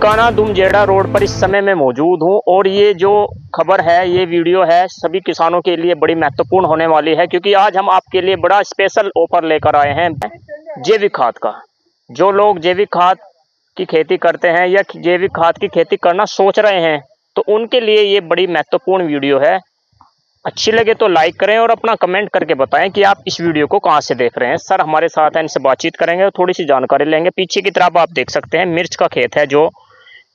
टिकाना दुमजेड़ा road पर इस समय मैं मौजूद हूं और ये जो खबर है, ये वीडियो है सभी किसानों के लिए बड़ी महत्वपूर्ण होने वाली है, क्योंकि आज हम आपके लिए बड़ा स्पेशल ऑफर लेकर आए हैं जैविक खाद का। जो लोग जैविक खाद की खेती करते हैं या जैविक खाद की खेती करना सोच रहे हैं, तो उनके लिए ये बड़ी महत्वपूर्ण वीडियो है। अच्छी लगे तो लाइक करें और अपना कमेंट करके बताएं कि आप इस वीडियो को कहां से देख रहे हैं। सर हमारे साथ हैं, इनसे बातचीत करेंगे और थोड़ी सी जानकारी लेंगे। पीछे की तरफ आप देख सकते हैं मिर्च का खेत है, जो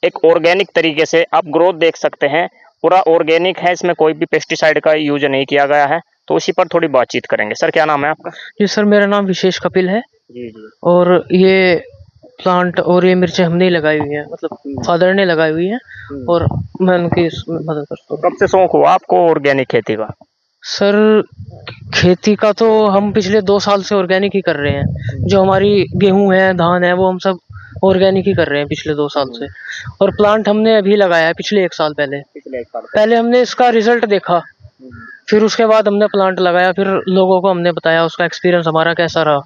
एक ऑर्गेनिक तरीके से आप ग्रोथ देख सकते हैं, पूरा ऑर्गेनिक है, इसमें कोई भी पेस्टिसाइड का यूज नहीं किया गया है। तो उसी पर थोड़ी बातचीत करेंगे। सर क्या नाम है आपका? जी सर, मेरा नाम विशेष कपिल है। जी जी। और ये प्लांट और ये मिर्चें हमने लगाई हुई हैं, मतलब फादर ने लगाई हुई हैं और मैं उनकी मदद करता हूँ। कब से शौक हुआ आपको ऑर्गेनिक खेती का? सर खेती का तो हम पिछले 2 साल से ऑर्गेनिक ही कर रहे हैं। जो हमारी गेहूं है, धान है, वो हम सब ऑर्गेनिक ही कर रहे हैं पिछले 2 साल से। और प्लांट हमने अभी लगाया है पिछले 1 साल पहले। पहले हमने इसका रिजल्ट देखा, फिर उसके बाद हमने प्लांट लगाया, फिर लोगों को हमने बताया उसका एक्सपीरियंस हमारा कैसा रहा।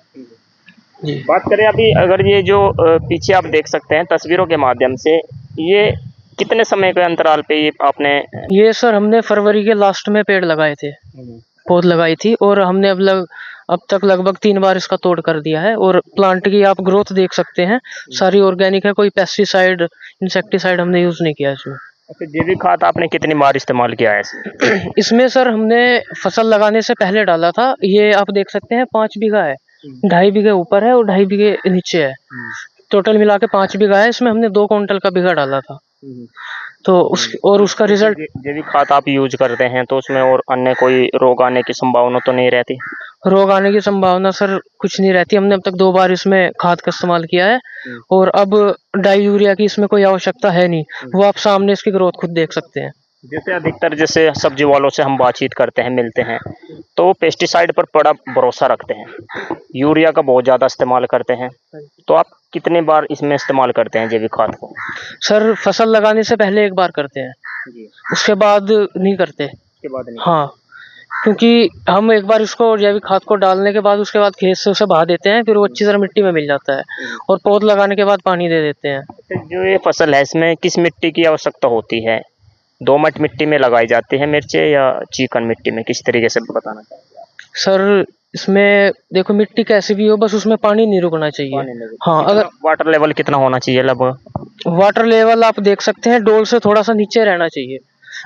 जी। बात करें अभी, अगर ये जो पीछे आप देख सकते हैं तस्वीरों के माध्यम से, ये कितने समय के अंतराल पे ये आपने? ये सर हमने फरवरी के लास्ट में पेड़ लगाए थे, पौध लगाई थी, और हमने अब तक लगभग 3 बार इसका तोड़ कर दिया है। और प्लांट की आप ग्रोथ देख सकते हैं, सारी ऑर्गेनिक है, कोई पेस्टिसाइड इंसेक्टिसाइड हमने यूज नहीं किया इसमें। अच्छा, जैविक खाद आपने कितनी बार इस्तेमाल किया है इसमें? इसमें सर हमने फसल लगाने से पहले डाला था। ये आप देख सकते हैं 5 बीघा है, 2.5 बीघे ऊपर है और 2.5 बीघे नीचे है। टोटल मिला के 5 बीघा है। इसमें हमने 2 क्विंटल का बीघा डाला था। तो उसका रिजल्ट। जैविक खाद आप यूज करते हैं तो उसमें और अन्य कोई रोग आने की संभावना तो नहीं रहती? रोग आने की संभावना सर कुछ नहीं रहती। हमने अब तक 2 बार इसमें खाद का इस्तेमाल किया है और अब डाई यूरिया की इसमें कोई आवश्यकता है नहीं। वो आप सामने इसकी ग्रोथ खुद देख सकते हैं। जैसे अधिकतर जैसे सब्जी वालों से हम बातचीत करते हैं, मिलते हैं, तो वो पेस्टिसाइड पर बड़ा भरोसा रखते हैं, यूरिया का बहुत ज़्यादा इस्तेमाल करते हैं। तो आप कितने बार इसमें इस्तेमाल करते हैं जैविक खाद को? सर फसल लगाने से पहले 1 बार करते हैं जी। उसके बाद नहीं करते। उसके बाद नहीं? हाँ, क्योंकि हम एक बार इसको जैविक खाद को डालने के बाद उसके बाद खेत से उसे बहा देते हैं, फिर वो अच्छी तरह मिट्टी में मिल जाता है और पौध लगाने के बाद पानी दे देते हैं। जो ये फसल है, इसमें किस मिट्टी की आवश्यकता होती है? दोमट मिट्टी में लगाई जाती है मिर्चें या चिकन मिट्टी में? किस तरीके से बताना चाहेंगे आप? सर इसमें देखो, मिट्टी कैसी भी हो, बस उसमें पानी नहीं रुकना चाहिए। हाँ, अगर वाटर लेवल कितना होना चाहिए लगभग? वाटर लेवल आप देख सकते हैं, डोल से थोड़ा सा नीचे रहना चाहिए।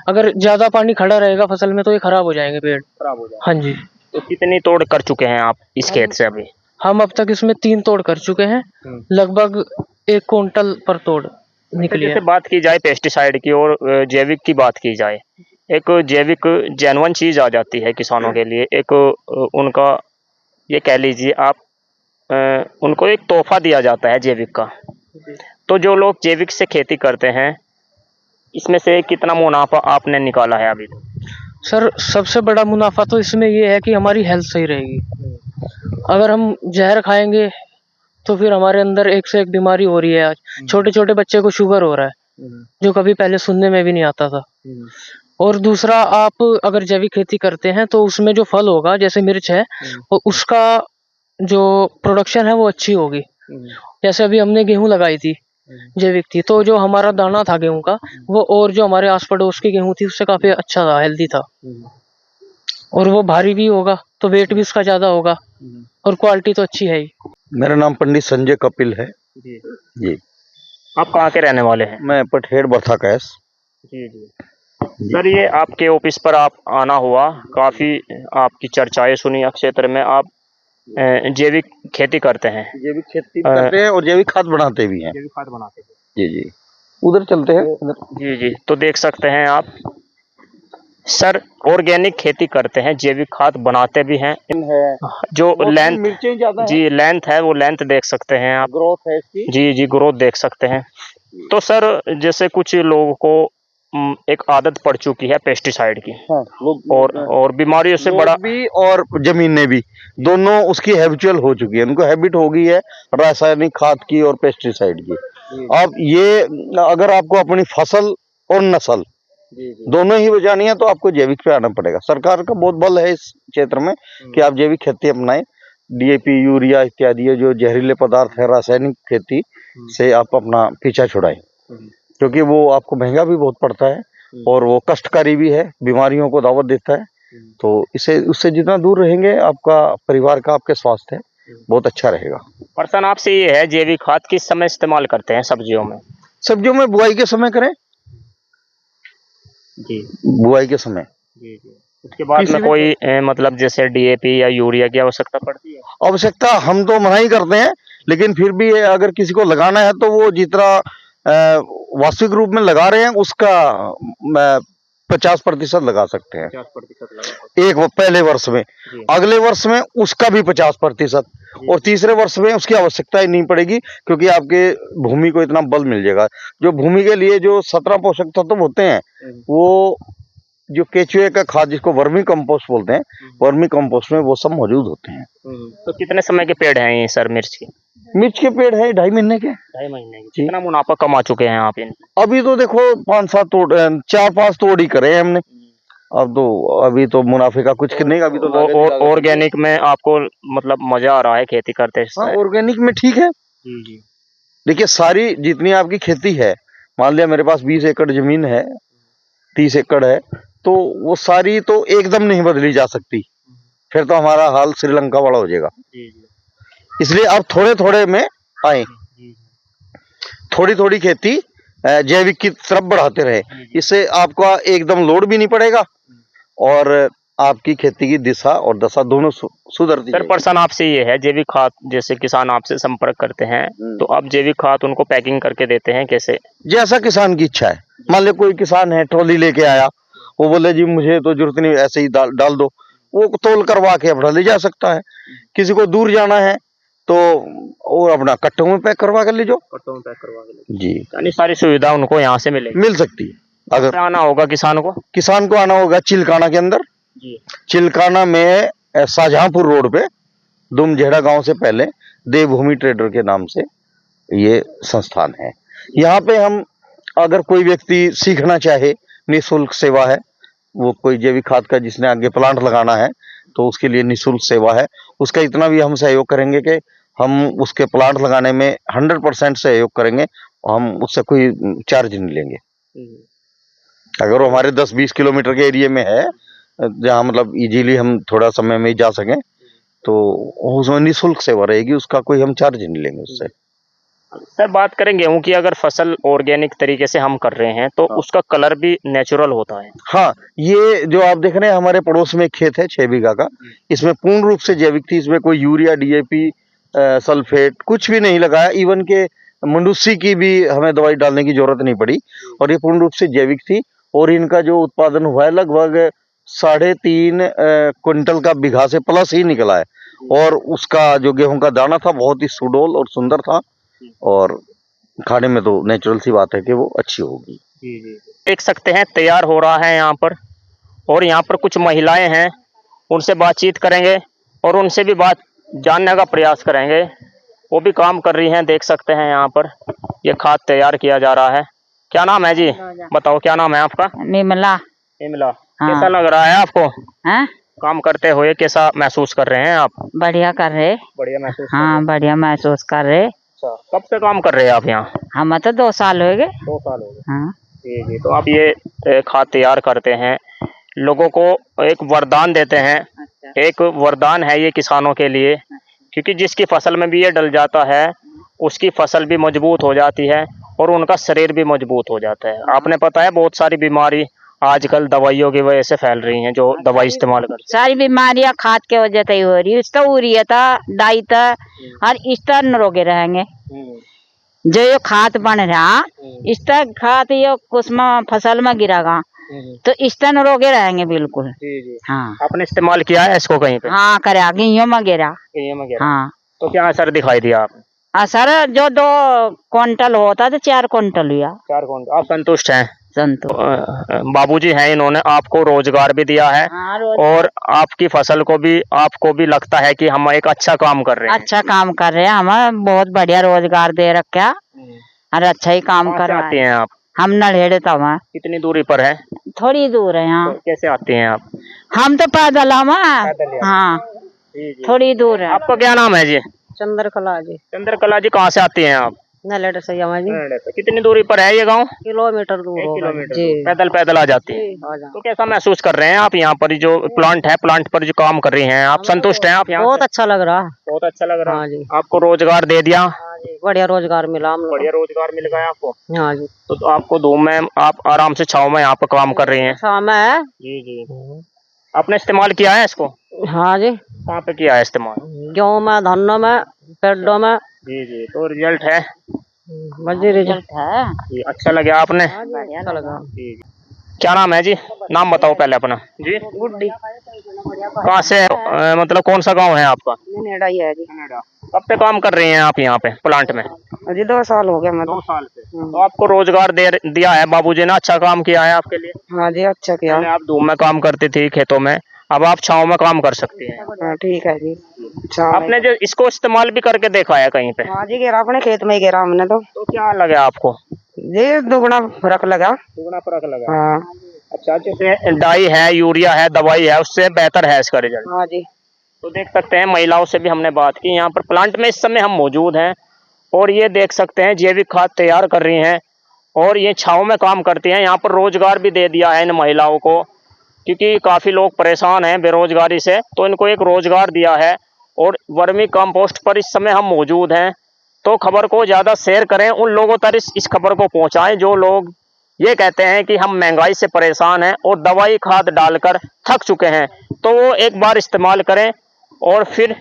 अगर ज्यादा पानी खड़ा रहेगा फसल में तो ये खराब हो जाएंगे पेड़। खराब हो जाए? हाँ जी। तो कितनी तोड़ कर चुके हैं आप इस खेत से अभी? हम अब तक इसमें 3 तोड़ कर चुके हैं, लगभग 1 क्विंटल पर तोड़ निकली है। जैसे बात की जाए पेस्टिसाइड की और जैविक की बात की जाए, एक जैविक जेन्युइन चीज आ जाती है किसानों के लिए, एक उनका ये कह लीजिए आप, उनको एक तोहफा दिया जाता है जैविक का। तो जो लोग जैविक से खेती करते हैं, इसमें से कितना मुनाफा आपने निकाला है अभी तक? सर सबसे बड़ा मुनाफा तो इसमें ये है कि हमारी हेल्थ सही रहेगी। अगर हम जहर खाएंगे तो फिर हमारे अंदर एक से एक बीमारी हो रही है। आज छोटे छोटे बच्चे को शुगर हो रहा है, जो कभी पहले सुनने में भी नहीं आता था। और दूसरा, आप अगर जैविक खेती करते हैं तो उसमें जो फल होगा, जैसे मिर्च है, तो उसका जो प्रोडक्शन है वो अच्छी होगी। जैसे अभी हमने गेहूं लगाई थी, जैविक थी, तो जो हमारा दाना था गेहूं का, वो और जो हमारे आस पड़ोस की गेहूं थी उससे काफी अच्छा था, हेल्दी था। और वो भारी भी होगा तो वेट भी उसका ज्यादा होगा और क्वालिटी तो अच्छी है ही। मेरा नाम पंडित संजय कपिल है। जी जी। आप कहाँ के रहने वाले हैं? मैं पठेड़ बथा कैस। जी जी। सर ये आपके ऑफिस पर आप आना हुआ, काफी आपकी चर्चाएं सुनी। क्षेत्र में आप जैविक खेती करते हैं? जैविक खेती करते हैं और जैविक खाद बनाते भी हैं। जैविक खाद बनाते हैं? जी जी। उधर चलते हैं। जी जी। तो देख सकते हैं आप, सर ऑर्गेनिक खेती करते हैं, जैविक खाद बनाते भी हैं। जो लेंथ, मिर्चें ज्यादा है। जी लेंथ है, वो लेंथ देख सकते हैं आप, ग्रोथ है इसकी। जी जी, ग्रोथ देख सकते हैं। तो सर जैसे कुछ लोगों को एक आदत पड़ चुकी है पेस्टिसाइड की, हाँ, और बीमारियों से बड़ा भी और जमीनें भी, दोनों उसकी हैबिचुअल हो चुकी है। उनको हैबिट हो गई है रासायनिक खाद की और पेस्टिसाइड की। अब ये अगर आपको अपनी फसल और नस्ल दोनों ही बचानी है तो आपको जैविक पे आना पड़ेगा। सरकार का बहुत बल है इस क्षेत्र में कि आप जैविक खेती अपनाएं। डीएपी, यूरिया इत्यादि जो जहरीले पदार्थ है रासायनिक खेती से आप अपना पीछा छुड़ाएं। क्योंकि वो आपको महंगा भी बहुत पड़ता है और वो कष्टकारी भी है, बीमारियों को दावत देता है। तो इसे उससे जितना दूर रहेंगे आपका परिवार का, आपके स्वास्थ्य बहुत अच्छा रहेगा। प्रश्न आपसे ये है, जैविक खाद किस समय इस्तेमाल करते हैं सब्जियों में? सब्जियों में बुआई के समय करें, जी बुआई के समय। जी जी। उसके बाद में कोई मतलब जैसे डीएपी या यूरिया की आवश्यकता पड़ती है? आवश्यकता हम तो मना ही करते हैं, लेकिन फिर भी अगर किसी को लगाना है तो वो जितना वास्तविक रूप में लगा रहे हैं उसका 50% लगा सकते हैं 50% लगा। एक पहले वर्ष में। जी। अगले वर्ष में उसका भी 50% और तीसरे वर्ष में उसकी आवश्यकता ही नहीं पड़ेगी, क्योंकि आपके भूमि को इतना बल मिल जाएगा। जो भूमि के लिए जो 17 पोषक तत्व होते हैं, वो जो केचुए का खाद जिसको वर्मी कंपोस्ट बोलते हैं, वर्मी कंपोस्ट में वो सब मौजूद होते हैं। तो कितने समय के पेड़ हैं ये सर मिर्च के? मिर्च के पेड़ है 2.5 महीने के। 2.5 महीने के। कितना मुनाफा कमा चुके हैं आप इन? अभी तो देखो 5-7 तोड़, 4-5 तोड़ ही करे हैं हमने। अब तो अभी तो मुनाफे का कुछ नहीं, अभी तो ऑर्गेनिक में आपको मतलब मजा आ रहा है खेती करते? हाँ, ऑर्गेनिक में ठीक है। जी जी। देखिए सारी जितनी आपकी खेती है, मान लिया मेरे पास 20 एकड़ जमीन है, 30 एकड़ है, तो वो सारी तो एकदम नहीं बदली जा सकती, फिर तो हमारा हाल श्रीलंका वाला हो जाएगा। इसलिए अब थोड़े थोड़े में आए, थोड़ी थोड़ी खेती जैविक की तरफ बढ़ाते रहे, इससे आपका एकदम लोड भी नहीं पड़ेगा और आपकी खेती की दिशा और दशा दोनों सुधरती सर प्रश्न आपसे ये है, जैविक खाद जैसे किसान आपसे संपर्क करते हैं तो आप जैविक खाद उनको पैकिंग करके देते हैं कैसे? जैसा किसान की इच्छा है। मान लो कोई किसान है ट्रॉली लेके आया, वो बोले जी मुझे तो जरूरत नहीं, ऐसे ही डाल दो, वो तोल करवा के अपना ले जा सकता है। किसी को दूर जाना है तो वो अपना कट्टों में पैक करवा कर ले जाओ। कट्टों में पैक करवा के जी, यानी सारी सुविधा उनको यहाँ से मिलेगी, मिल सकती है। अगर आना होगा किसान को आना होगा चिलकाना के अंदर। जी। चिलकाना में शाहजहांपुर रोड पे दुमझेड़ा गांव से पहले देवभूमि ट्रेडर के नाम से ये संस्थान है। यहाँ पे हम अगर कोई व्यक्ति सीखना चाहे, निःशुल्क सेवा है। वो कोई जैविक खाद का जिसने आगे प्लांट लगाना है तो उसके लिए निःशुल्क सेवा है। उसका इतना भी हम सहयोग करेंगे कि हम उसके प्लांट लगाने में 100% सहयोग करेंगे, हम उससे कोई चार्ज नहीं लेंगे। अगर वो हमारे 10-20 किलोमीटर के एरिया में है जहाँ मतलब इजीली हम थोड़ा समय में ही जा सकें, तो उसमें निःशुल्क सेवा रहेगी, उसका कोई हम चार्ज नहीं लेंगे उससे। सर बात करें गेहूं की, अगर फसल ऑर्गेनिक तरीके से हम कर रहे हैं तो उसका कलर भी नेचुरल होता है। हाँ, ये जो आप देख रहे हैं हमारे पड़ोस में एक खेत है 6 बीघा का, इसमें पूर्ण रूप से जैविक थी। इसमें कोई यूरिया, डीएपी, सल्फेट कुछ भी नहीं लगाया, इवन के मंडूसी की भी हमें दवाई डालने की जरूरत नहीं पड़ी और ये पूर्ण रूप से जैविक थी। और इनका जो उत्पादन हुआ है लगभग 3.5 क्विंटल का बीघा से प्लस ही निकला है। और उसका जो गेहूं का दाना था बहुत ही सुडौल और सुंदर था और खाने में तो नेचुरल सी बात है कि वो अच्छी होगी। देख सकते हैं तैयार हो रहा है यहाँ पर, और यहाँ पर कुछ महिलाएं हैं, उनसे बातचीत करेंगे और उनसे भी बात जानने का प्रयास करेंगे। वो भी काम कर रही हैं, देख सकते हैं यहाँ पर ये खाद तैयार किया जा रहा है। क्या नाम है जी? बताओ क्या नाम है आपका? निमला। निमला। कैसा लग रहा है आपको? हाँ? काम करते हुए कैसा महसूस कर रहे हैं आप? बढ़िया कर रहे। बढ़िया महसूस। हाँ बढ़िया महसूस कर रहे। अच्छा, कब से काम कर रहे हैं आप यहाँ? हम तो 2 साल हो गए। 2 साल हो गए। हाँ जी जी। तो आप ये खाद तैयार करते हैं, लोगों को एक वरदान देते हैं। अच्छा। एक वरदान है ये किसानों के लिए, क्योंकि जिसकी फसल में भी ये डल जाता है उसकी फसल भी मजबूत हो जाती है और उनका शरीर भी मजबूत हो जाता है। आपने पता है बहुत सारी बीमारी आजकल दवाइयों की वजह से फैल रही हैं, जो दवाई इस्तेमाल करते हैं। सारी बीमारियां खाद के वजह से ही हो रही है। इसका यूरिया था, डाई था और इस तरह रोगे रहेंगे। जो ये खाद बन रहा, इस तरह खाद ये उसमें फसल में गिरागा तो इस तरह रोगे रहेंगे बिल्कुल। जी जी। हाँ आपने इस्तेमाल किया है इसको कहीं पे? हाँ करा गेहूं में गिरा। हाँ तो क्या असर दिखाई दिया आप? सर जो 2 क्विंटल होता तो 4 क्विंटल हुआ। 4 क्विंटल। आप संतुष्ट हैं? संतुष्ट। बाबूजी हैं, इन्होंने आपको रोजगार भी दिया है। हाँ, और आपकी फसल को भी आपको भी लगता है कि हम एक अच्छा काम कर रहे हैं। अच्छा काम कर रहे हैं, हमें बहुत बढ़िया रोजगार दे रखा और अच्छा ही काम कर रहे हैं। आती हैं आप? हम नलहेड़े तो वहाँ कितनी दूरी पर है? थोड़ी दूर है यहाँ। तो कैसे आती हैं आप? हम तो पैदल हम। हाँ थोड़ी दूर है। आपका क्या नाम है जी? चंद्रकला जी। चंद्रकला जी, कहाँ से आती हैं आप? नलेट से हमारी कितनी दूरी पर है ये गांव? किलोमीटर दूर होगा किलोमीटर जी। पैदल पैदल आ जाती है। आ जाओ। तो कैसा महसूस कर रहे हैं आप यहाँ पर जो प्लांट है, प्लांट पर जो काम कर रही हैं आप, संतुष्ट हैं आप यहाँ बहुत से? अच्छा लग रहा। बहुत अच्छा लग रहा हाँ है। जी। आपको रोजगार दे दिया? हाँ जी, बढ़िया रोजगार मिला हम लोग बढ़िया रोजगार मिल गया आपको। को। हाँ जी। तो आपको धूप में आप आराम से छाव में यहाँ पर काम कर रही हैं। शाम है। जी जी। आपने इस्तेमाल किया है इसको? हाँ जी, कहाँ पे किया है इस्तेमाल? गेहूं में, धानों में, पेड़ों में। जी जी। तो रिजल्ट है? मजे रिजल्ट है। जी, अच्छा लगा आपने? अच्छा लगा। जी। क्या नाम है जी? नाम बताओ पहले अपना जी। गुड्डी कहाँ से मतलब कौन सा गांव है आपका? नेड़ा ही है जी। कब से काम कर रही हैं आप यहाँ पे प्लांट में? जी 2 साल हो गया 2 साल से। तो आपको रोजगार दिया है बाबूजी ने, अच्छा काम किया है आपके लिए? हाँ जी, अच्छा किया। पहले आप धूप में काम करती थी खेतों में, अब आप छाँव में काम कर सकती हैं। हाँ, ठीक है जी। अच्छा। आपने जो इसको इस्तेमाल भी करके देखा है कहीं पे? हाँ जी, गिरा अपने खेत में ही गिरा हमने तो। क्या लगा आपको? ये दुगना फर्क लगा। दुगना फर्क लगा। हाँ। अच्छा, जैसे डाई है, यूरिया है, दवाई है, उससे बेहतर है इसका रिजल्ट? हाँ जी। तो देख सकते हैं महिलाओं से भी हमने बात की, यहाँ पर प्लांट में इस समय हम मौजूद हैं और ये देख सकते हैं जैविक खाद तैयार कर रही हैं और ये छाँव में काम करती हैं। यहाँ पर रोजगार भी दे दिया है इन महिलाओं को, क्योंकि काफ़ी लोग परेशान हैं बेरोजगारी से, तो इनको एक रोजगार दिया है। और वर्मी कंपोस्ट पर इस समय हम मौजूद हैं, तो खबर को ज़्यादा शेयर करें, उन लोगों तक इस खबर को पहुँचाएं जो लोग ये कहते हैं कि हम महंगाई से परेशान हैं और दवाई खाद डालकर थक चुके हैं। तो वो एक बार इस्तेमाल करें और फिर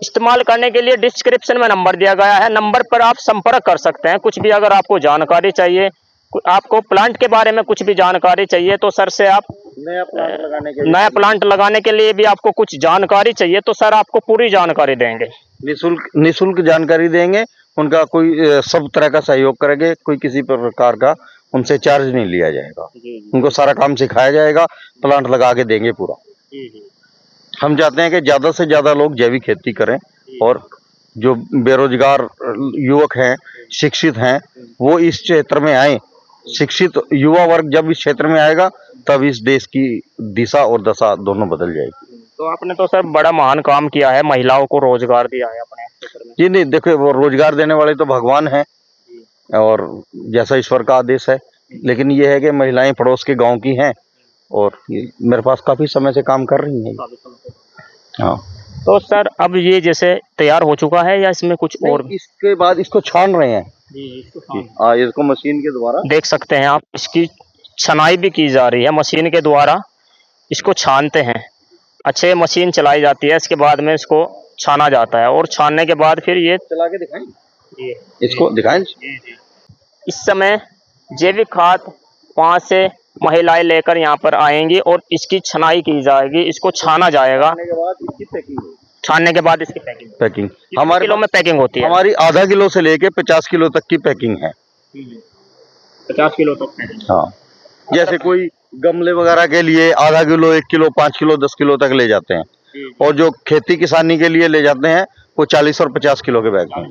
इस्तेमाल करने के लिए डिस्क्रिप्शन में नंबर दिया गया है, नंबर पर आप संपर्क कर सकते हैं। कुछ भी अगर आपको जानकारी चाहिए, आपको प्लांट के बारे में कुछ भी जानकारी चाहिए, तो सर से आप नया प्लांट लगाने के लिए भी आपको कुछ जानकारी चाहिए, तो सर आपको पूरी जानकारी देंगे, निशुल्क जानकारी देंगे। उनका कोई सब तरह का सहयोग करेंगे, कोई किसी प्रकार का उनसे चार्ज नहीं लिया जाएगा। उनको सारा काम सिखाया जाएगा, प्लांट लगा के देंगे पूरा। हम चाहते हैं कि ज्यादा से ज्यादा लोग जैविक खेती करें और जो बेरोजगार युवक हैं, शिक्षित हैं, वो इस क्षेत्र में आए। शिक्षित युवा वर्ग जब इस क्षेत्र में आएगा तब इस देश की दिशा और दशा दोनों बदल जाएगी। तो आपने तो सर बड़ा महान काम किया है, महिलाओं को रोजगार दिया है अपने क्षेत्र में। जी नहीं, देखो वो रोजगार देने वाले तो भगवान हैं और जैसा ईश्वर का आदेश है, लेकिन ये है कि महिलाएं पड़ोस के गांव की हैं और मेरे पास काफी समय से काम कर रही हैं। हाँ। तो सर अब ये जैसे तैयार हो चुका है या इसमें कुछ और? इसके बाद इसको छान रहे हैं। इसको मशीन के द्वारा देख सकते हैं आप, इसकी छनाई भी की जा रही है मशीन के द्वारा। इसको छानते हैं, अच्छे मशीन चलाई जाती है, इसके बाद में इसको छाना जाता है और छानने के बाद फिर ये चला के दिखाएं, इसको दिखाएं। इस समय जैविक खाद 5 से महिलाएं लेकर यहाँ पर आएंगी और इसकी छनाई की जाएगी, इसको छाना जाएगा। छानने के बाद इसकी पैकिंग हमारे किलो में पैकिंग होती है? हमारी आधा किलो से लेके 50 किलो तक की पैकिंग है। 50 किलो तक पैकिंग। हाँ, जैसे कोई गमले वगैरह के लिए आधा किलो, 1 किलो, 5 किलो, 10 किलो तक ले जाते हैं और जो खेती किसानी के लिए ले जाते हैं वो 40 और 50 किलो के बैग हैं।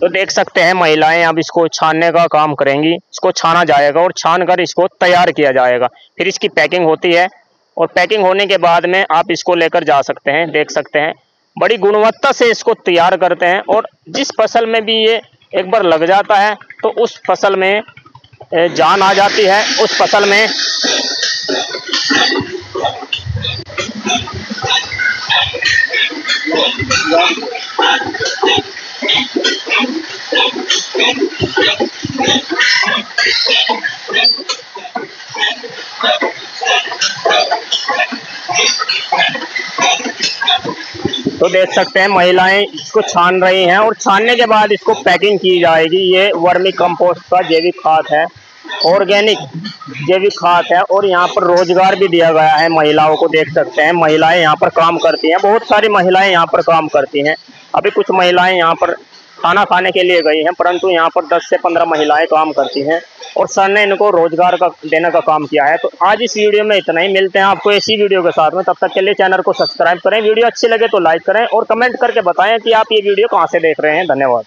तो देख सकते हैं महिलाएं अब इसको छानने का काम करेंगी, इसको छाना जाएगा और छान कर इसको तैयार किया जाएगा, फिर इसकी पैकिंग होती है और पैकिंग होने के बाद में आप इसको लेकर जा सकते हैं। देख सकते हैं बड़ी गुणवत्ता से इसको तैयार करते हैं और जिस फसल में भी ये एक बार लग जाता है तो उस फसल में जान आ जाती है, उस फसल में तो देख सकते हैं महिलाएं इसको छान रही हैं और छानने के बाद इसको पैकिंग की जाएगी। ये वर्मी कंपोस्ट का जैविक खाद है, ऑर्गेनिक जैविक खाद है और यहाँ पर रोजगार भी दिया गया है महिलाओं को। देख सकते हैं महिलाएं यहाँ पर काम करती हैं, बहुत सारी महिलाएं यहाँ पर काम करती हैं। अभी कुछ महिलाएं यहाँ पर खाना खाने के लिए गई हैं, परंतु यहाँ पर 10 से 15 महिलाएं काम करती हैं और सर ने इनको रोजगार का देने का काम किया है। तो आज इस वीडियो में इतना ही, मिलते हैं आपको ऐसी वीडियो के साथ में। तब तक के लिए चैनल को सब्सक्राइब करें, वीडियो अच्छी लगे तो लाइक करें और कमेंट करके बताएं कि आप ये वीडियो कहाँ से देख रहे हैं। धन्यवाद।